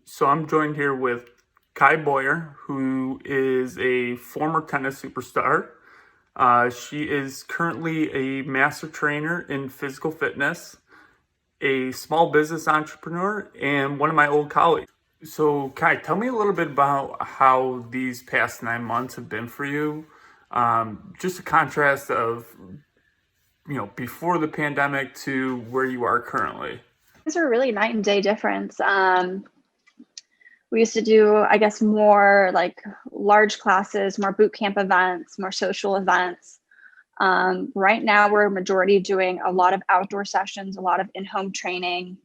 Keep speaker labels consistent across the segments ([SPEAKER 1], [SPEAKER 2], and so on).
[SPEAKER 1] So I'm joined here with Kai Boyer, who is a former tennis superstar. She is currently a master trainer in physical fitness, a small business entrepreneur, and one of my old colleagues. So, Kai, tell me a little bit about how these past 9 months have been for you. Just a contrast of, before the pandemic to where you are currently.
[SPEAKER 2] These are really night and day difference. We used to do, I guess, more like large classes, more boot camp events, more social events. Right now, we're majority doing a lot of outdoor sessions, a lot of in-home training.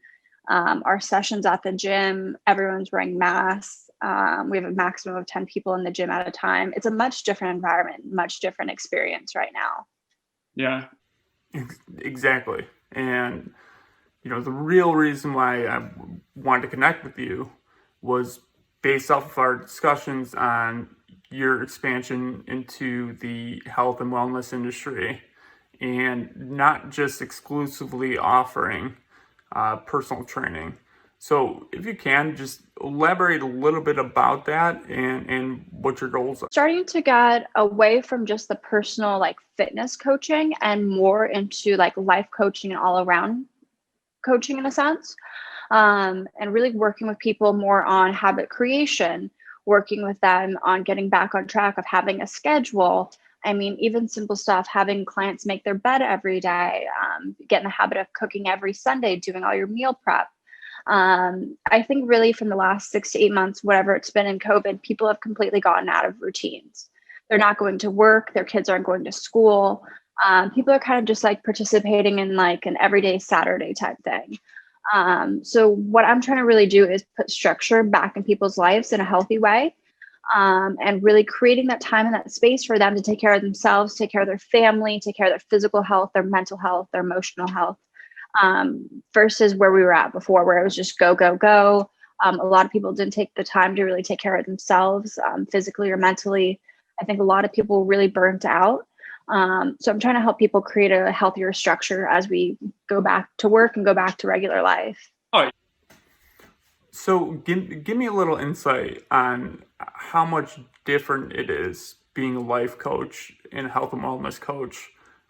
[SPEAKER 2] Our sessions at the gym, everyone's wearing masks. We have a maximum of 10 people in the gym at a time. It's a much different environment, much different experience right now.
[SPEAKER 1] Yeah, exactly. And the real reason why I wanted to connect with you was based off of our discussions on your expansion into the health and wellness industry and not just exclusively offering personal training. So if you can, just elaborate a little bit about that and what your goals are.
[SPEAKER 2] Starting to get away from just the personal like fitness coaching and more into like life coaching and all around coaching in a sense, and really working with people more on habit creation, working with them on getting back on track of having a schedule. I mean, even simple stuff, having clients make their bed every day, get in the habit of cooking every Sunday, doing all your meal prep. I think really from the last 6 to 8 months, whatever it's been in COVID, people have completely gotten out of routines. They're not going to work, their kids aren't going to school. People are kind of just like participating in like an everyday Saturday type thing. So what I'm trying to really do is put structure back in people's lives in a healthy way, and really creating that time and that space for them to take care of themselves, take care of their family, take care of their physical health, their mental health, their emotional health, versus where we were at before, where it was just go, go, go. A lot of people didn't take the time to really take care of themselves, physically or mentally. I think a lot of people really burnt out. So I'm trying to help people create a healthier structure as we go back to work and go back to regular life.
[SPEAKER 1] All right. So give me a little insight on how much different it is being a life coach and a health and wellness coach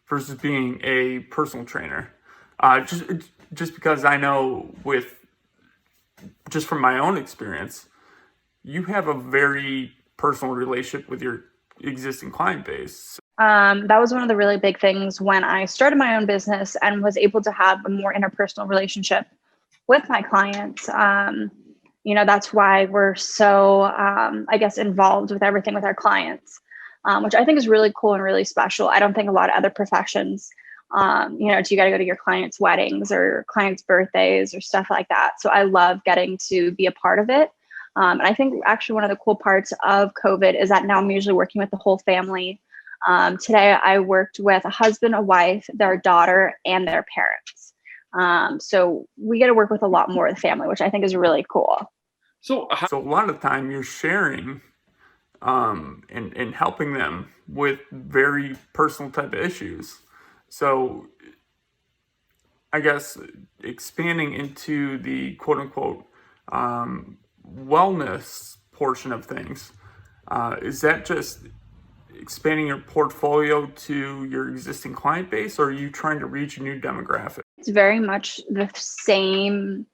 [SPEAKER 1] versus being a personal trainer. Just because I know just from my own experience, you have a very personal relationship with your existing client base.
[SPEAKER 2] That was one of the really big things when I started my own business and was able to have a more interpersonal relationship with my clients. That's why we're so, I guess, involved with everything with our clients, which I think is really cool and really special. I don't think a lot of other professions, you got to go to your clients' weddings or clients' birthdays or stuff like that. So I love getting to be a part of it. And I think actually one of the cool parts of COVID is that now I'm usually working with the whole family. Today I worked with a husband, a wife, their daughter, and their parents. So we get to work with a lot more of the family, which I think is really cool.
[SPEAKER 1] So a lot of the time you're sharing and helping them with very personal type of issues. So I guess expanding into the quote unquote wellness portion of things, is that just expanding your portfolio to your existing client base, or are you trying to reach a new demographic?
[SPEAKER 2] It's very much the same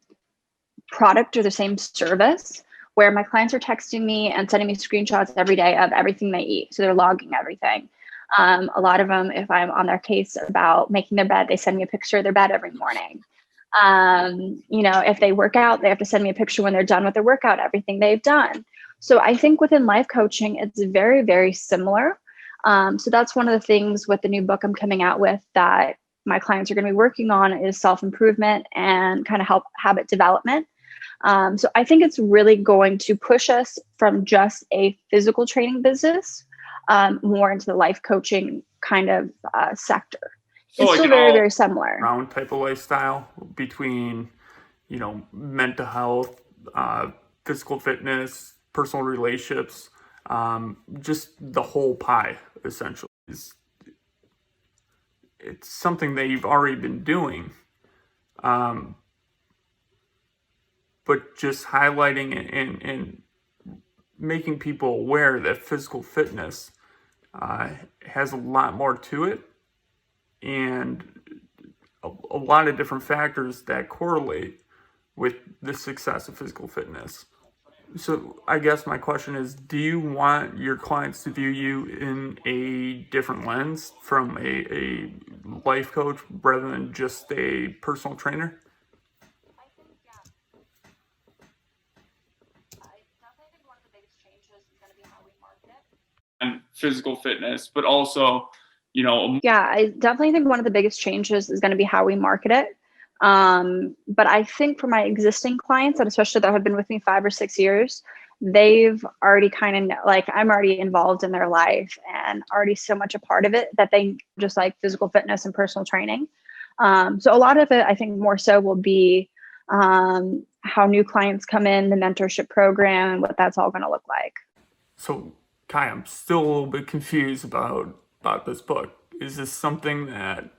[SPEAKER 2] product or the same service where my clients are texting me and sending me screenshots every day of everything they eat. So they're logging everything. A lot of them, if I'm on their case about making their bed, they send me a picture of their bed every morning. If they work out, they have to send me a picture when they're done with their workout, everything they've done. So I think within life coaching, it's very, very similar. So that's one of the things with the new book I'm coming out with that my clients are going to be working on is self-improvement and kind of help habit development. So I think it's really going to push us from just a physical training business more into the life coaching kind of sector. It's still very, very similar.
[SPEAKER 1] Round type of lifestyle between, mental health, physical fitness, personal relationships, just the whole pie, essentially. It's something that you've already been doing. but just highlighting it and making people aware that physical fitness has a lot more to it, and a lot of different factors that correlate with the success of physical fitness. So I guess my question is, do you want your clients to view you in a different lens from a life coach rather than just a personal trainer? And physical fitness, but also,
[SPEAKER 2] Yeah, I definitely think one of the biggest changes is going to be how we market it. But I think for my existing clients, and especially that have been with me 5 or 6 years, they've already kind of like I'm already involved in their life and already so much a part of it that they just like physical fitness and personal training. So a lot of it, I think, more so will be how new clients come in, the mentorship program, and what that's all going to look like.
[SPEAKER 1] So, Kai, I'm still a little bit confused about this book. Is this something that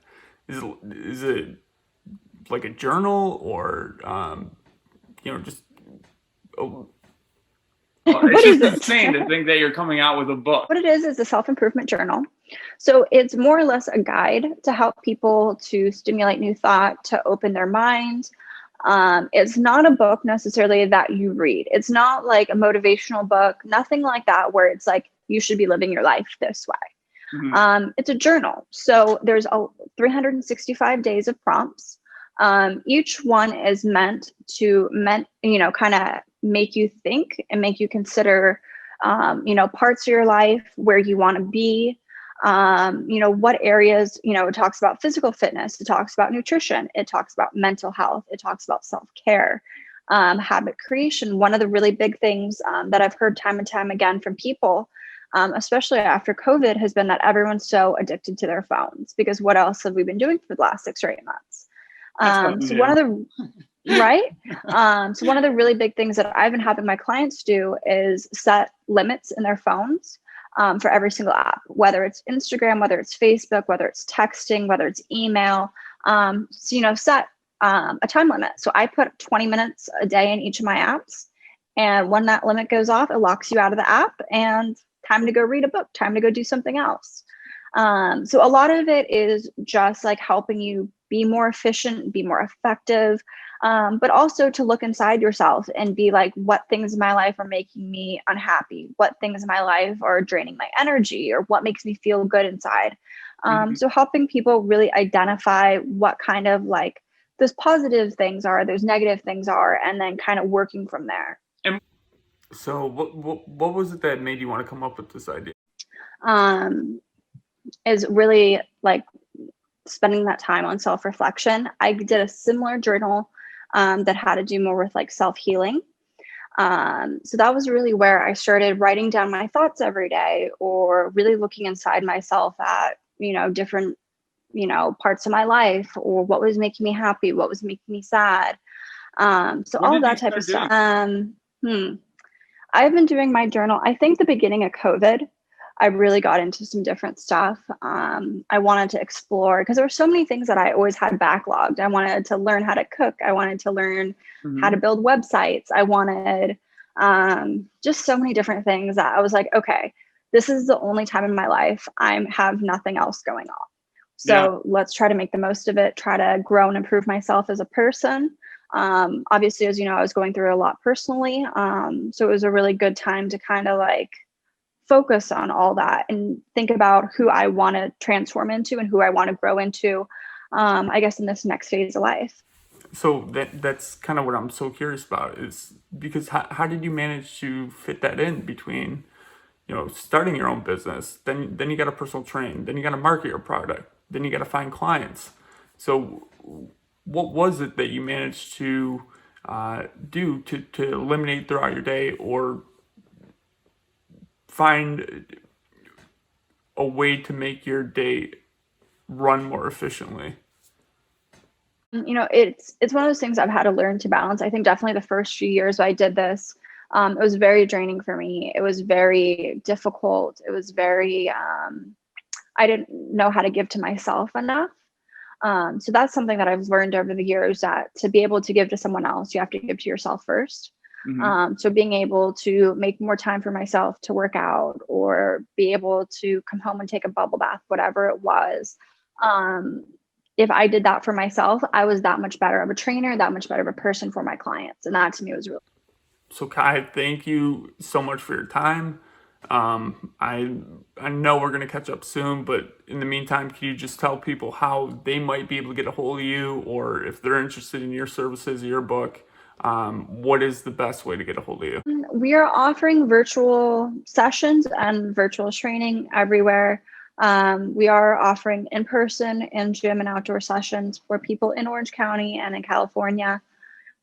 [SPEAKER 1] is it like a journal, or just oh, it's
[SPEAKER 2] What
[SPEAKER 1] just
[SPEAKER 2] is it?
[SPEAKER 1] insane to think that you're coming out with a book.
[SPEAKER 2] What it is a self-improvement journal. So it's more or less a guide to help people to stimulate new thought, to open their mind. It's not a book necessarily that you read. It's not like a motivational book, nothing like that, where it's like, you should be living your life this way. It's a journal. So there's 365 days of prompts. Each one is meant to kind of make you think and make you consider, parts of your life where you want to be, what areas, it talks about physical fitness, it talks about nutrition, it talks about mental health, it talks about self-care, habit creation. One of the really big things that I've heard time and time again from people, especially after COVID, has been that everyone's so addicted to their phones, because what else have we been doing for the last 6 or 8 months? So one of the right. So one of the really big things that I've been having my clients do is set limits in their phones for every single app, whether it's Instagram, whether it's Facebook, whether it's texting, whether it's email. Set a time limit. So I put 20 minutes a day in each of my apps. And when that limit goes off, it locks you out of the app and time to go read a book, time to go do something else. So a lot of it is just like helping you be more efficient, be more effective, but also to look inside yourself and be like, what things in my life are making me unhappy? What things in my life are draining my energy, or what makes me feel good inside? So helping people really identify what kind of like those positive things are, those negative things are, and then kind of working from there.
[SPEAKER 1] So what was it that made you want to come up with this idea?
[SPEAKER 2] Is really like spending that time on self-reflection. I did a similar journal that had to do more with like self-healing. So that was really where I started writing down my thoughts every day, or really looking inside myself at, different, parts of my life, or what was making me happy, what was making me sad. So all that type of stuff. I've been doing my journal, I think the beginning of COVID, I really got into some different stuff. I wanted to explore, because there were so many things that I always had backlogged. I wanted to learn how to cook. I wanted to learn how to build websites. I wanted just so many different things that I was like, okay, this is the only time in my life I have nothing else going on. So let's try to make the most of it, try to grow and improve myself as a person. Obviously, as you know, I was going through a lot personally. So it was a really good time to kind of like focus on all that and think about who I want to transform into and who I want to grow into, I guess, in this next phase of life.
[SPEAKER 1] So that's kind of what I'm so curious about, is because how did you manage to fit that in between, starting your own business, then you got to personal train, then you got to market your product, then you got to find clients. So what was it that you managed to do to eliminate throughout your day, or find a way to make your day run more efficiently?
[SPEAKER 2] It's one of those things I've had to learn to balance. I think definitely the first few years I did this, it was very draining for me. It was very difficult. It was very, I didn't know how to give to myself enough. So that's something that I've learned over the years, that to be able to give to someone else, you have to give to yourself first.
[SPEAKER 1] Hmm.
[SPEAKER 2] So being able to make more time for myself to work out, or be able to come home and take a bubble bath, whatever it was. Um, if I did that for myself, I was that much better of a trainer, that much better of a person for my clients. And that to me was really.
[SPEAKER 1] So Kai, thank you so much for your time. I know we're gonna catch up soon, but in the meantime, can you just tell people how they might be able to get a hold of you, or if they're interested in your services or your book, what is the best way to get a hold of you?
[SPEAKER 2] We are offering virtual sessions and virtual training everywhere. We are offering in-person and gym and outdoor sessions for people in Orange County and in California.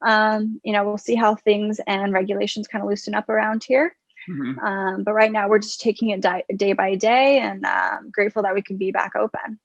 [SPEAKER 2] We'll see how things and regulations kind of loosen up around here.
[SPEAKER 1] Mhm.
[SPEAKER 2] But right now we're just taking it day by day, and grateful that we can be back open.